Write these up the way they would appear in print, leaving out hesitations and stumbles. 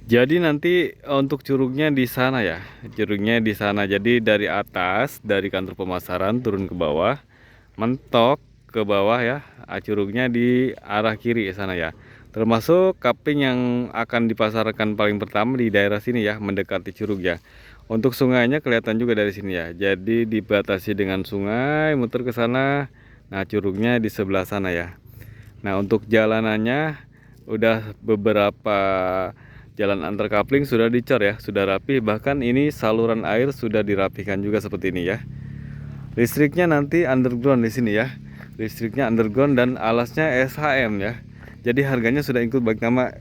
Jadi nanti untuk curugnya di sana ya, curugnya di sana. Jadi dari atas, dari kantor pemasaran turun ke bawah, mentok ke bawah ya, curugnya di arah kiri sana ya. Termasuk kapling yang akan dipasarkan paling pertama di daerah sini ya, mendekati curug ya. Untuk sungainya kelihatan juga dari sini ya. Jadi dibatasi dengan sungai, muter ke sana. Nah, curugnya di sebelah sana ya. Nah, untuk jalanannya udah beberapa jalan antar kapling sudah dicor ya, sudah rapi. Bahkan ini saluran air sudah dirapikan juga seperti ini ya. Listriknya nanti underground di sini ya. Listriknya underground dan alasnya SHM ya. Jadi harganya sudah ikut bagi nama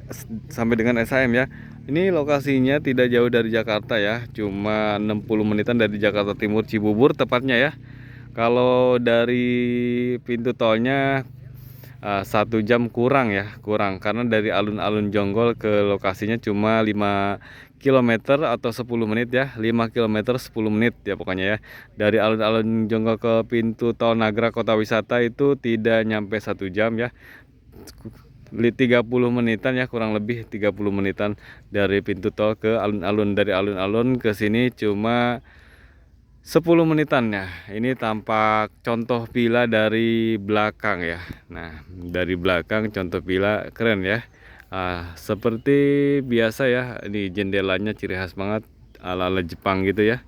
sampai dengan SHM ya. Ini lokasinya tidak jauh dari Jakarta ya, cuma 60 menitan dari Jakarta Timur Cibubur tepatnya ya. Kalau dari pintu tolnya 1 jam kurang ya, kurang karena dari alun-alun Jonggol ke lokasinya cuma 5 kilometer atau 10 menit ya, 5 kilometer 10 menit ya pokoknya ya. Dari alun-alun Jonggol ke pintu tol Nagrag Kota Wisata itu tidak nyampe 1 jam ya, 30 menitan ya, kurang lebih 30 menitan dari pintu tol ke alun-alun. Dari alun-alun ke sini cuma 10 menitan ya. Ini tampak contoh villa dari belakang ya. Nah, dari belakang contoh villa keren ya. Seperti biasa ya, ini jendelanya ciri khas banget ala-ala Jepang gitu ya.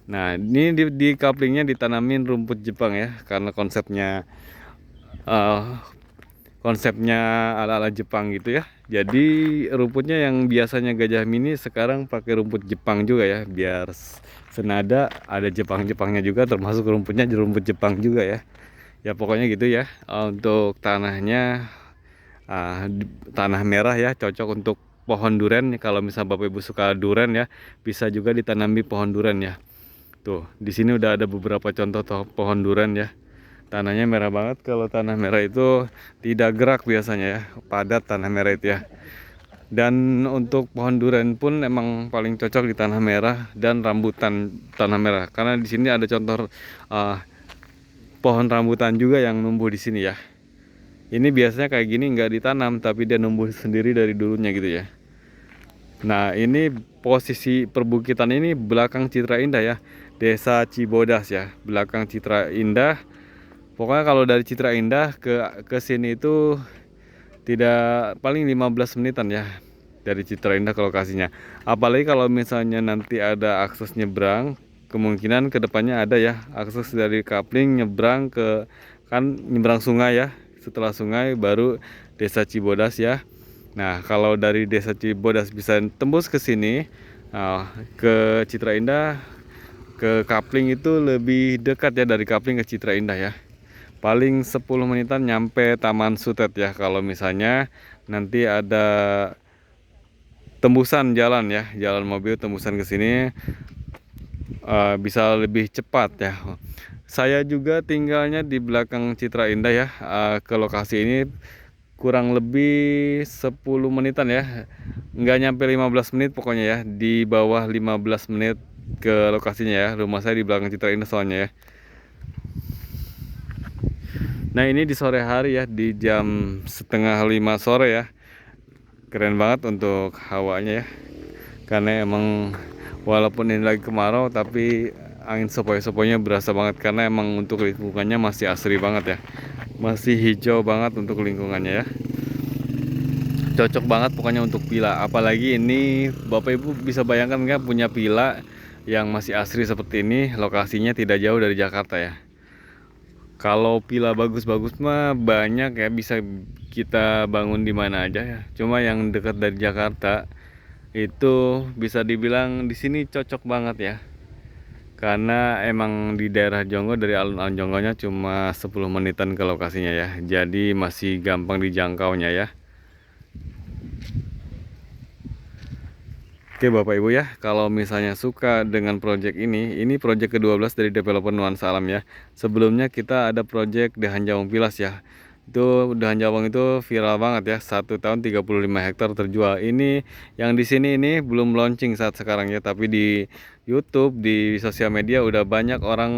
Nah, ini di couplingnya ditanamin rumput Jepang ya, karena eh, konsepnya ala-ala Jepang gitu ya. Jadi rumputnya yang biasanya gajah mini sekarang pakai rumput Jepang juga ya, biar senada ada Jepang-Jepangnya juga, termasuk rumputnya rumput Jepang juga ya. Ya pokoknya gitu ya. Untuk tanahnya tanah merah ya, cocok untuk pohon duren. Kalau misal Bapak Ibu suka duren ya, bisa juga ditanami pohon duren ya. Tuh, di sini udah ada beberapa contoh pohon duren ya. Tanahnya merah banget. Kalau tanah merah itu tidak gerak biasanya ya, padat tanah merah itu ya. Dan untuk pohon durian pun emang paling cocok di tanah merah dan rambutan tanah merah. Karena di sini ada contoh uh, pohon rambutan juga yang numbuh di sini ya. Ini biasanya kayak gini nggak ditanam, tapi dia numbuh sendiri dari dulunya gitu ya. Nah, ini posisi perbukitan ini belakang Citra Indah ya, Desa Cibodas ya, belakang Citra Indah. Pokoknya kalau dari Citra Indah ke sini itu tidak paling 15 menitan ya dari Citra Indah ke lokasinya. Apalagi kalau misalnya nanti ada akses nyebrang, kemungkinan kedepannya ada ya akses dari Kapling nyebrang ke, kan nyebrang sungai ya. Setelah sungai baru Desa Cibodas ya. Nah, kalau dari Desa Cibodas bisa tembus ke sini, ke Citra Indah, ke Kapling itu lebih dekat ya, dari Kapling ke Citra Indah ya. Paling 10 menitan nyampe Taman Sutet ya, kalau misalnya nanti ada tembusan jalan ya, jalan mobil tembusan ke sini, bisa lebih cepat ya. Saya juga tinggalnya di belakang Citra Indah ya, ke lokasi ini kurang lebih 10 menitan ya, nggak nyampe 15 menit pokoknya ya, di bawah 15 menit ke lokasinya ya. Rumah saya di belakang Citra Indah soalnya ya. Nah, ini di sore hari ya, di jam setengah 5 sore ya. Keren banget untuk hawanya ya. Karena emang walaupun ini lagi kemarau, tapi angin sepoi-sepoinya berasa banget. Karena emang untuk lingkungannya masih asri banget ya. Masih hijau banget untuk lingkungannya ya. Cocok banget pokoknya untuk villa. Apalagi ini Bapak Ibu bisa bayangkan nggak, punya villa yang masih asri seperti ini. Lokasinya tidak jauh dari Jakarta ya. Kalau villa bagus-bagus mah banyak ya, bisa kita bangun di mana aja ya. Cuma yang dekat dari Jakarta itu bisa dibilang di sini cocok banget ya. Karena emang di daerah Jonggol, dari alun-alun Jonggolnya cuma 10 menitan ke lokasinya ya. Jadi masih gampang dijangkaunya ya. Oke Bapak Ibu ya, kalau misalnya suka dengan project ini project ke-12 dari developer Nuansa Alam ya. Sebelumnya kita ada project Dehan Jawang Pilas ya. Itu Dehan Jawang itu viral banget ya, 1 tahun 35 hektar terjual. Ini yang di sini ini belum launching saat sekarang ya, tapi di YouTube, di sosial media udah banyak orang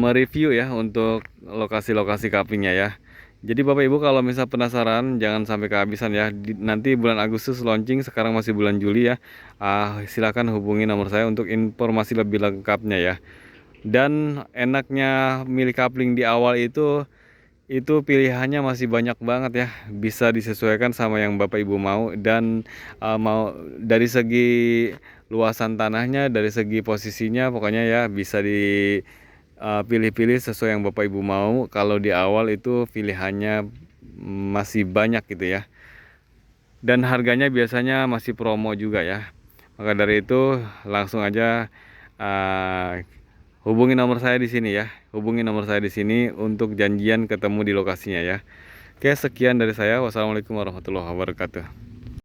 mereview ya untuk lokasi-lokasi kaplingnya ya. Jadi Bapak Ibu kalau misal penasaran jangan sampai kehabisan ya. Nanti bulan Agustus launching, sekarang masih bulan Juli ya. Silakan hubungi nomor saya untuk informasi lebih lengkapnya ya. Dan enaknya milih kapling di awal itu pilihannya masih banyak banget ya. Bisa disesuaikan sama yang Bapak Ibu mau, dan mau dari segi luasan tanahnya, dari segi posisinya, pokoknya ya bisa pilih-pilih sesuai yang Bapak Ibu mau. Kalau di awal itu pilihannya masih banyak gitu ya. Dan harganya biasanya masih promo juga ya. Maka dari itu langsung aja uh, hubungi nomor saya di sini ya. Hubungi nomor saya di sini untuk janjian ketemu di lokasinya ya. Oke, sekian dari saya. Wassalamualaikum warahmatullahi wabarakatuh.